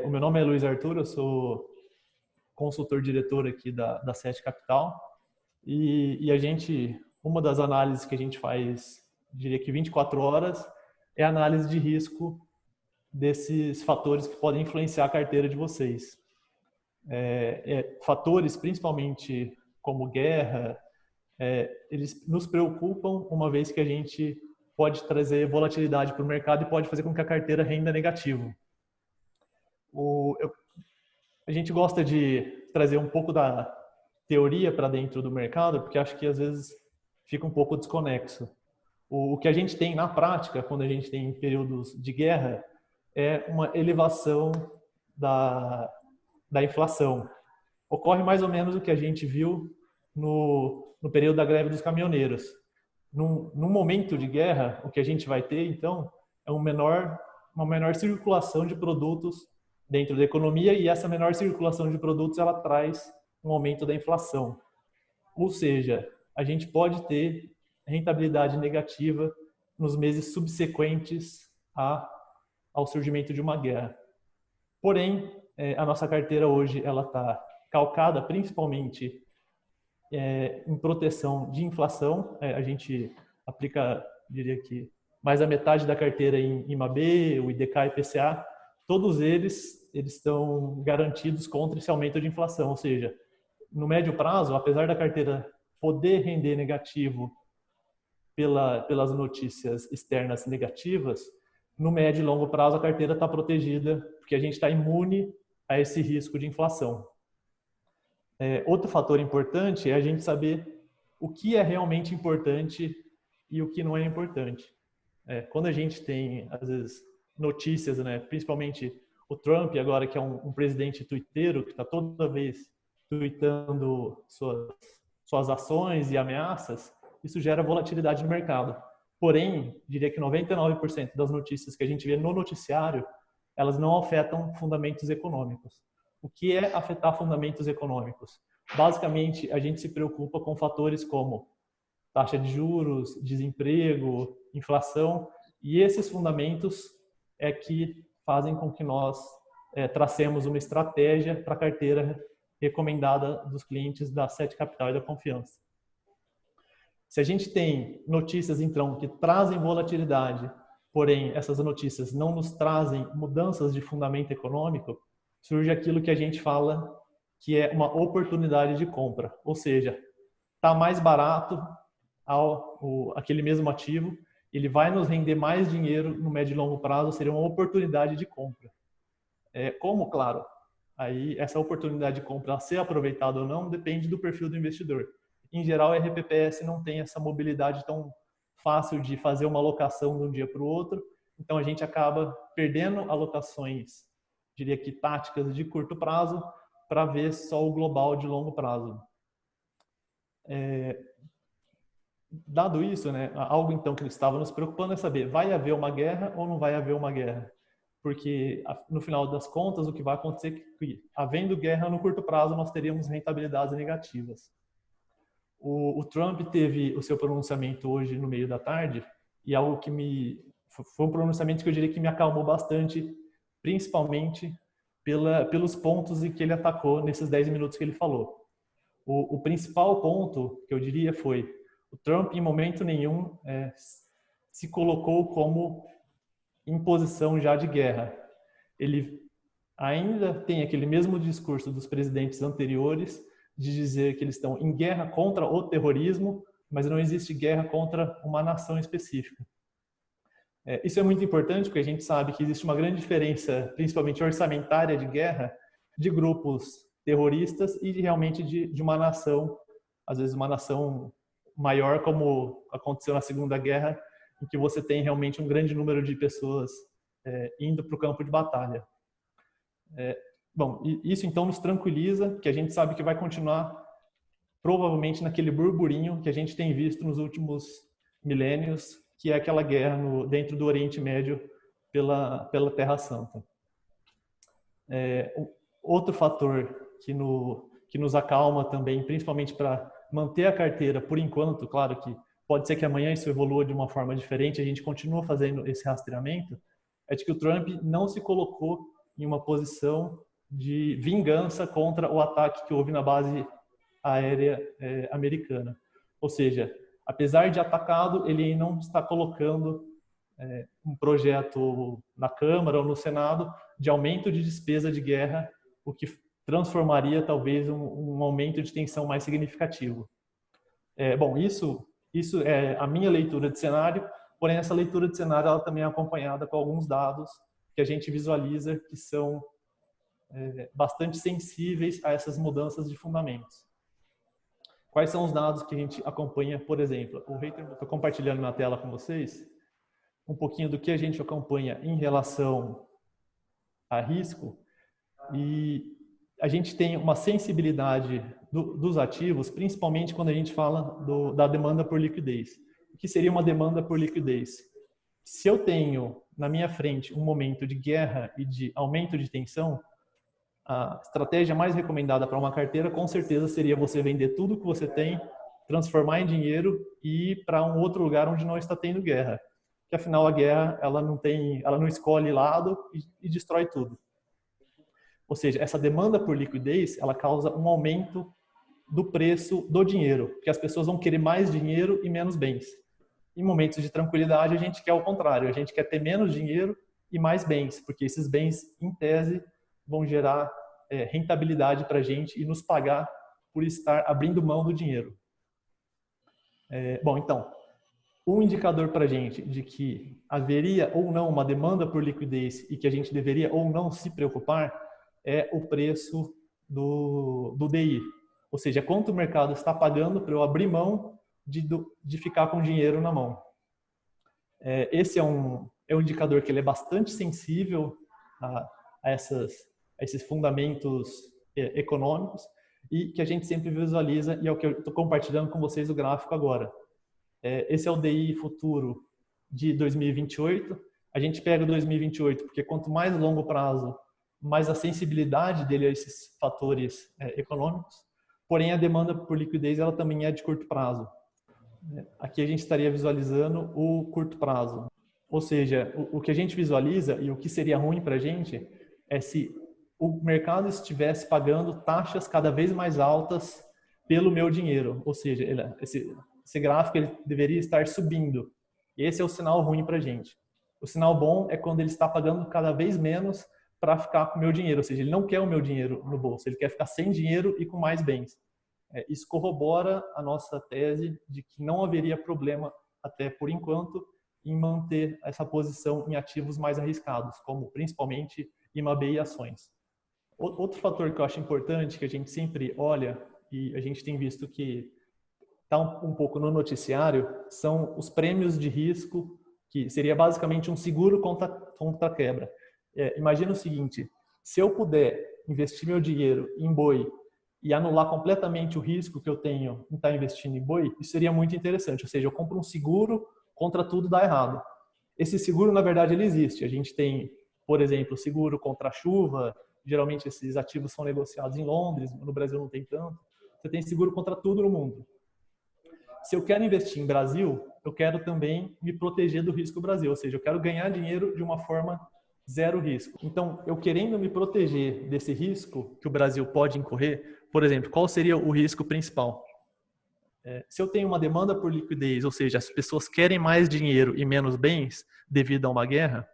O meu nome é Luiz Arthur, eu sou consultor-diretor aqui da Sete Capital e uma das análises que a gente faz, diria que 24 horas, é a análise de risco desses fatores que podem influenciar a carteira de vocês. Fatores, principalmente como guerra, eles nos preocupam uma vez que a gente pode trazer volatilidade para o mercado e pode fazer com que a carteira renda negativo. A gente gosta de trazer um pouco da teoria para dentro do mercado, porque acho que às vezes fica um pouco desconexo. O que a gente tem na prática, quando a gente tem períodos de guerra, é uma elevação da inflação. Ocorre mais ou menos o que a gente viu no período da greve dos caminhoneiros. Num momento de guerra, o que a gente vai ter, então, é uma menor circulação de produtos dentro da economia, e essa menor circulação de produtos ela traz um aumento da inflação. Ou seja, a gente pode ter rentabilidade negativa nos meses subsequentes ao surgimento de uma guerra. Porém, a nossa carteira hoje ela está calcada principalmente em proteção de inflação. A gente aplica, diria que, mais da metade da carteira em IMAB, o IDK e IPCA. Todos eles estão garantidos contra esse aumento de inflação. Ou seja, no médio prazo, apesar da carteira poder render negativo pelas notícias externas negativas, no médio e longo prazo a carteira está protegida, porque a gente está imune a esse risco de inflação. Outro fator importante é a gente saber o que é realmente importante e o que não é importante. Quando a gente tem, às vezes, notícias, né, principalmente o Trump agora, que é um presidente tuiteiro, que está toda vez tuitando suas ações e ameaças, isso gera volatilidade no mercado. Porém, diria que 99% das notícias que a gente vê no noticiário, elas não afetam fundamentos econômicos. O que é afetar fundamentos econômicos? Basicamente, a gente se preocupa com fatores como taxa de juros, desemprego, inflação, e esses fundamentos é que fazem com que nós tracemos uma estratégia para a carteira recomendada dos clientes da Sete Capital e da Confiança. Se a gente tem notícias, então, que trazem volatilidade, porém essas notícias não nos trazem mudanças de fundamento econômico, surge aquilo que a gente fala que é uma oportunidade de compra. Ou seja, está mais barato aquele mesmo ativo, ele vai nos render mais dinheiro no médio e longo prazo, seria uma oportunidade de compra. Como, claro, aí essa oportunidade de compra ser aproveitada ou não depende do perfil do investidor. Em geral, a RPPS não tem essa mobilidade tão fácil de fazer uma alocação de um dia para o outro, então a gente acaba perdendo alocações, diria que táticas de curto prazo, para ver só o global de longo prazo. Dado isso, né, algo então que estava nos preocupando é saber, vai haver uma guerra ou não vai haver uma guerra? Porque, no final das contas, o que vai acontecer é que, havendo guerra no curto prazo, nós teríamos rentabilidades negativas. O Trump teve o seu pronunciamento hoje no meio da tarde, e algo que foi um pronunciamento que eu diria que me acalmou bastante, principalmente pelos pontos em que ele atacou nesses 10 minutos que ele falou. O principal ponto que eu diria foi: o Trump, em momento nenhum, se colocou como em posição já de guerra. Ele ainda tem aquele mesmo discurso dos presidentes anteriores de dizer que eles estão em guerra contra o terrorismo, mas não existe guerra contra uma nação específica. Isso é muito importante porque a gente sabe que existe uma grande diferença, principalmente orçamentária de guerra, de grupos terroristas e realmente de uma nação, às vezes uma nação maior, como aconteceu na Segunda Guerra, em que você tem realmente um grande número de pessoas indo para o campo de batalha. Bom, isso então nos tranquiliza, que a gente sabe que vai continuar provavelmente naquele burburinho que a gente tem visto nos últimos milênios, que é aquela guerra dentro do Oriente Médio pela Terra Santa. Outro fator que nos acalma também, principalmente para manter a carteira por enquanto, claro que pode ser que amanhã isso evolua de uma forma diferente, a gente continua fazendo esse rastreamento, é de que o Trump não se colocou em uma posição de vingança contra o ataque que houve na base aérea americana. Ou seja, apesar de atacado, ele não está colocando um projeto na Câmara ou no Senado de aumento de despesa de guerra, o que transformaria talvez um aumento de tensão mais significativo. Bom, isso é a minha leitura de cenário, porém essa leitura de cenário ela também é acompanhada com alguns dados que a gente visualiza que são bastante sensíveis a essas mudanças de fundamentos. Quais são os dados que a gente acompanha, por exemplo? O Reiter, estou compartilhando na tela com vocês um pouquinho do que a gente acompanha em relação a risco, e a gente tem uma sensibilidade dos ativos, principalmente quando a gente fala da demanda por liquidez. O que seria uma demanda por liquidez? Se eu tenho na minha frente um momento de guerra e de aumento de tensão, a estratégia mais recomendada para uma carteira, com certeza, seria você vender tudo que você tem, transformar em dinheiro e ir para um outro lugar onde não está tendo guerra. Que afinal a guerra ela não escolhe lado e destrói tudo. Ou seja, essa demanda por liquidez, ela causa um aumento do preço do dinheiro, porque as pessoas vão querer mais dinheiro e menos bens. Em momentos de tranquilidade, a gente quer o contrário, a gente quer ter menos dinheiro e mais bens, porque esses bens, em tese, vão gerar rentabilidade para a gente e nos pagar por estar abrindo mão do dinheiro. Bom, então, um indicador para a gente de que haveria ou não uma demanda por liquidez e que a gente deveria ou não se preocupar é o preço do DI. Ou seja, quanto o mercado está pagando para eu abrir mão de ficar com dinheiro na mão. Esse é um indicador que ele é bastante sensível a esses fundamentos econômicos e que a gente sempre visualiza, e é o que eu estou compartilhando com vocês o gráfico agora. Esse é o DI futuro de 2028. A gente pega 2028 porque quanto mais longo prazo, mais a sensibilidade dele a esses fatores econômicos. Porém, a demanda por liquidez ela também é de curto prazo. Aqui a gente estaria visualizando o curto prazo. Ou seja, o que a gente visualiza e o que seria ruim para a gente é se o mercado estivesse pagando taxas cada vez mais altas pelo meu dinheiro. Ou seja, esse gráfico ele deveria estar subindo. E esse é o sinal ruim para a gente. O sinal bom é quando ele está pagando cada vez menos para ficar com o meu dinheiro. Ou seja, ele não quer o meu dinheiro no bolso, ele quer ficar sem dinheiro e com mais bens. Isso corrobora a nossa tese de que não haveria problema, até por enquanto, em manter essa posição em ativos mais arriscados, como principalmente IMAB e ações. Outro fator que eu acho importante, que a gente sempre olha, e a gente tem visto que está um pouco no noticiário, são os prêmios de risco, que seria basicamente um seguro contra quebra. Imagina o seguinte, se eu puder investir meu dinheiro em boi e anular completamente o risco que eu tenho em estar investindo em boi, isso seria muito interessante. Ou seja, eu compro um seguro contra tudo dar errado. Esse seguro, na verdade, ele existe. A gente tem, por exemplo, seguro contra a chuva. Geralmente esses ativos são negociados em Londres, no Brasil não tem tanto. Você tem seguro contra tudo no mundo. Se eu quero investir em Brasil, eu quero também me proteger do risco Brasil. Ou seja, eu quero ganhar dinheiro de uma forma zero risco. Então, eu querendo me proteger desse risco que o Brasil pode incorrer, por exemplo, qual seria o risco principal? Se eu tenho uma demanda por liquidez, ou seja, as pessoas querem mais dinheiro e menos bens devido a uma guerra,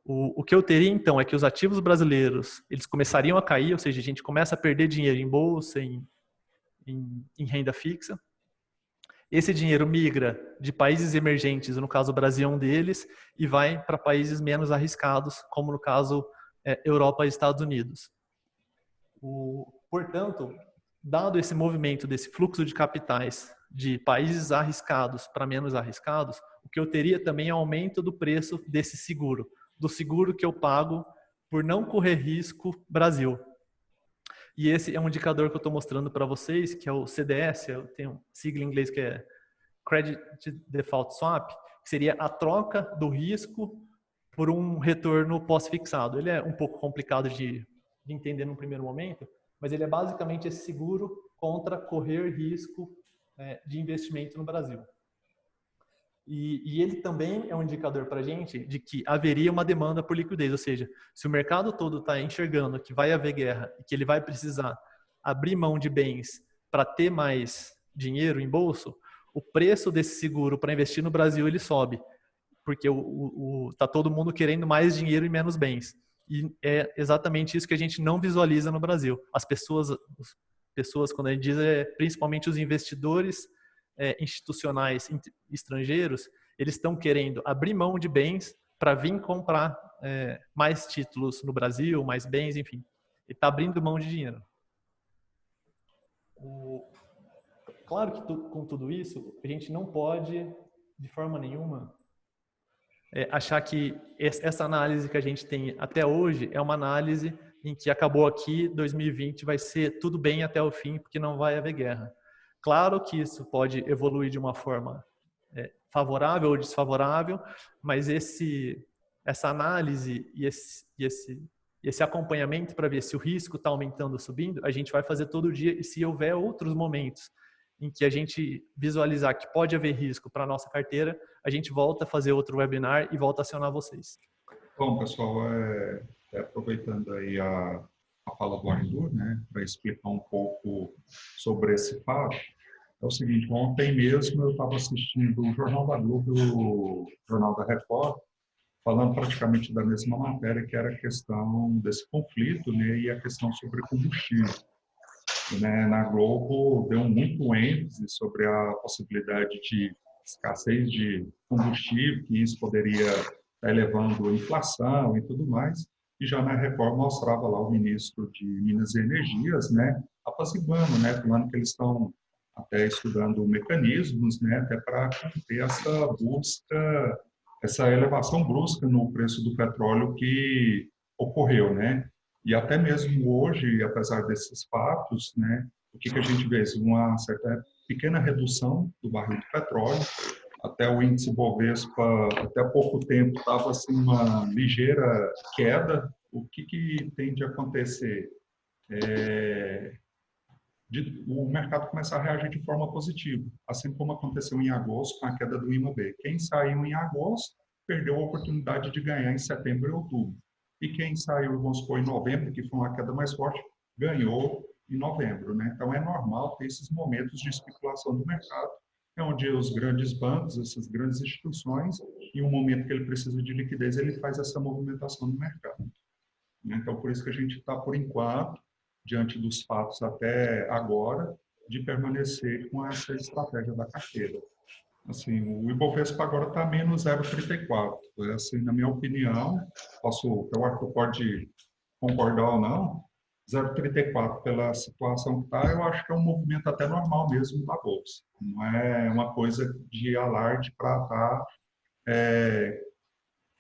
o que eu teria então é que os ativos brasileiros eles começariam a cair, ou seja, a gente começa a perder dinheiro em bolsa, em renda fixa. Esse dinheiro migra de países emergentes, no caso o Brasil é um deles, e vai para países menos arriscados, como no caso Europa e Estados Unidos. Portanto, dado esse movimento, desse fluxo de capitais de países arriscados para menos arriscados, o que eu teria também é aumento do preço desse seguro, do seguro que eu pago por não correr risco Brasil. E esse é um indicador que eu estou mostrando para vocês, que é o CDS, tem um sigla em inglês que é Credit Default Swap, que seria a troca do risco por um retorno pós-fixado. Ele é um pouco complicado de entender num primeiro momento, mas ele é basicamente esse seguro contra correr risco de investimento no Brasil. E ele também é um indicador para a gente de que haveria uma demanda por liquidez, ou seja, se o mercado todo está enxergando que vai haver guerra e que ele vai precisar abrir mão de bens para ter mais dinheiro em bolso, o preço desse seguro para investir no Brasil ele sobe, porque tá todo mundo querendo mais dinheiro e menos bens. E é exatamente isso que a gente não visualiza no Brasil. As pessoas quando a gente diz, principalmente os investidores institucionais estrangeiros, eles estão querendo abrir mão de bens para vir comprar mais títulos no Brasil, mais bens, enfim. Ele está abrindo mão de dinheiro. Claro que com tudo isso, a gente não pode, de forma nenhuma, achar que essa análise que a gente tem até hoje é uma análise em que acabou aqui, 2020 vai ser tudo bem até o fim, porque não vai haver guerra. Claro que isso pode evoluir de uma forma favorável ou desfavorável, mas essa análise e esse acompanhamento para ver se o risco está aumentando ou subindo, a gente vai fazer todo dia, e se houver outros momentos em que a gente visualizar que pode haver risco para a nossa carteira, a gente volta a fazer outro webinar e volta a acionar vocês. Bom, pessoal, aproveitando aí a fala do Arthur, né, para explicar um pouco sobre esse fato, é o seguinte: ontem mesmo eu estava assistindo o Jornal da Globo e o Jornal da Record, falando praticamente da mesma matéria, que era a questão desse conflito, né, e a questão sobre combustível. Né, na Globo deu muito ênfase sobre a possibilidade de escassez de combustível, que isso poderia estar elevando a inflação e tudo mais, e já na Record mostrava lá o ministro de Minas e Energias, né, apaziguando, né, falando que eles estão até estudando mecanismos, né, até para conter essa busca, essa elevação brusca no preço do petróleo que ocorreu, né? E até mesmo hoje, apesar desses fatos, né, o que a gente vê? Uma certa pequena redução do barril de petróleo, até o índice Bovespa, até há pouco tempo, estava assim, uma ligeira queda. O que tem de acontecer? O mercado começar a reagir de forma positiva, assim como aconteceu em agosto com a queda do IMAB. Quem saiu em agosto perdeu a oportunidade de ganhar em setembro e outubro. E quem saiu, vamos supor, em novembro, que foi uma queda mais forte, ganhou em novembro. Né? Então, é normal ter esses momentos de especulação do mercado, onde os grandes bancos, essas grandes instituições, em um momento que ele precisa de liquidez, ele faz essa movimentação no mercado. Então, por isso que a gente está, por enquanto, diante dos fatos até agora, de permanecer com essa estratégia da carteira. Assim, o Ibovespa agora está menos 0,34. Assim, na minha opinião, o Arthur pode concordar ou não, 0,34 pela situação que está, eu acho que é um movimento até normal mesmo da Bolsa. Não é uma coisa de alarde para estar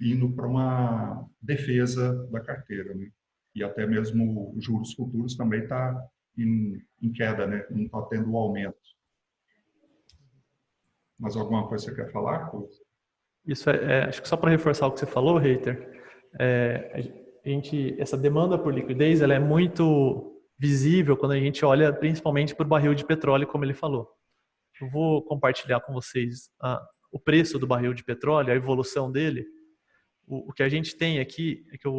indo para uma defesa da carteira, né? E até mesmo os juros futuros também está em queda, né? Não está tendo aumento. Mas alguma coisa você quer falar? Isso acho que só para reforçar o que você falou, Reiter, essa demanda por liquidez, ela é muito visível quando a gente olha principalmente para o barril de petróleo, como ele falou. Eu vou compartilhar com vocês o preço do barril de petróleo, a evolução dele. O que a gente tem aqui é que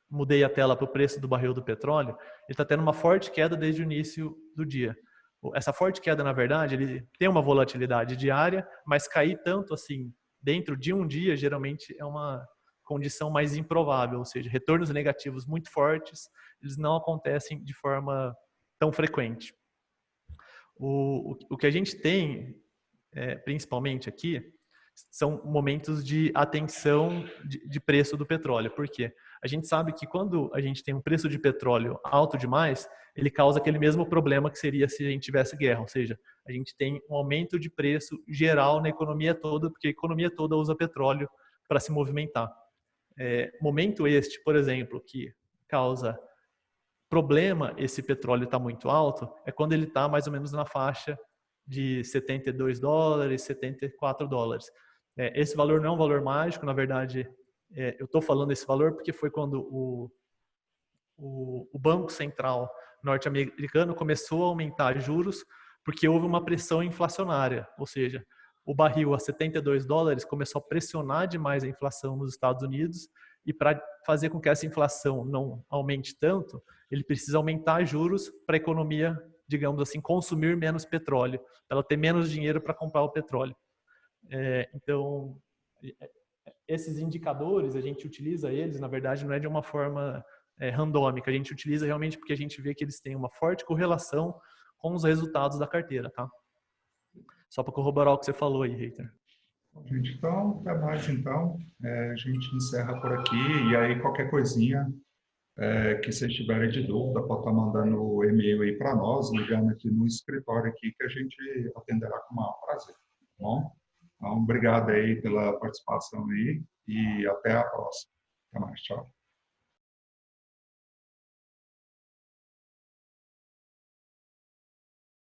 mudei a tela para o preço do barril do petróleo, ele está tendo uma forte queda desde o início do dia. Essa forte queda, na verdade, ele tem uma volatilidade diária, mas cair tanto assim dentro de um dia, geralmente é uma condição mais improvável, ou seja, retornos negativos muito fortes, eles não acontecem de forma tão frequente. O que a gente tem, principalmente aqui, são momentos de atenção de preço do petróleo. Por quê? A gente sabe que quando a gente tem um preço de petróleo alto demais, ele causa aquele mesmo problema que seria se a gente tivesse guerra, ou seja, a gente tem um aumento de preço geral na economia toda, porque a economia toda usa petróleo para se movimentar. Momento este, por exemplo, que causa problema esse petróleo está muito alto, é quando ele está mais ou menos na faixa de 72 dólares, 74 dólares. Esse valor não é um valor mágico, na verdade, eu estou falando esse valor porque foi quando o Banco Central norte-americano começou a aumentar juros porque houve uma pressão inflacionária, ou seja, o barril a $72 começou a pressionar demais a inflação nos Estados Unidos, e para fazer com que essa inflação não aumente tanto, ele precisa aumentar juros para a economia, digamos assim, consumir menos petróleo, para ela ter menos dinheiro para comprar o petróleo. Então, esses indicadores, a gente utiliza eles, na verdade, não é de uma forma randômica, a gente utiliza realmente porque a gente vê que eles têm uma forte correlação com os resultados da carteira, tá? Só para corroborar o que você falou aí, Reiter. Gente, então, até mais então. A gente encerra por aqui e aí qualquer coisinha que vocês tiverem de dúvida, pode estar mandando o e-mail aí para nós, ligando aqui no escritório aqui que a gente atenderá com o maior prazer, tá bom? Então, obrigado aí pela participação aí e até a próxima. Até mais, tchau.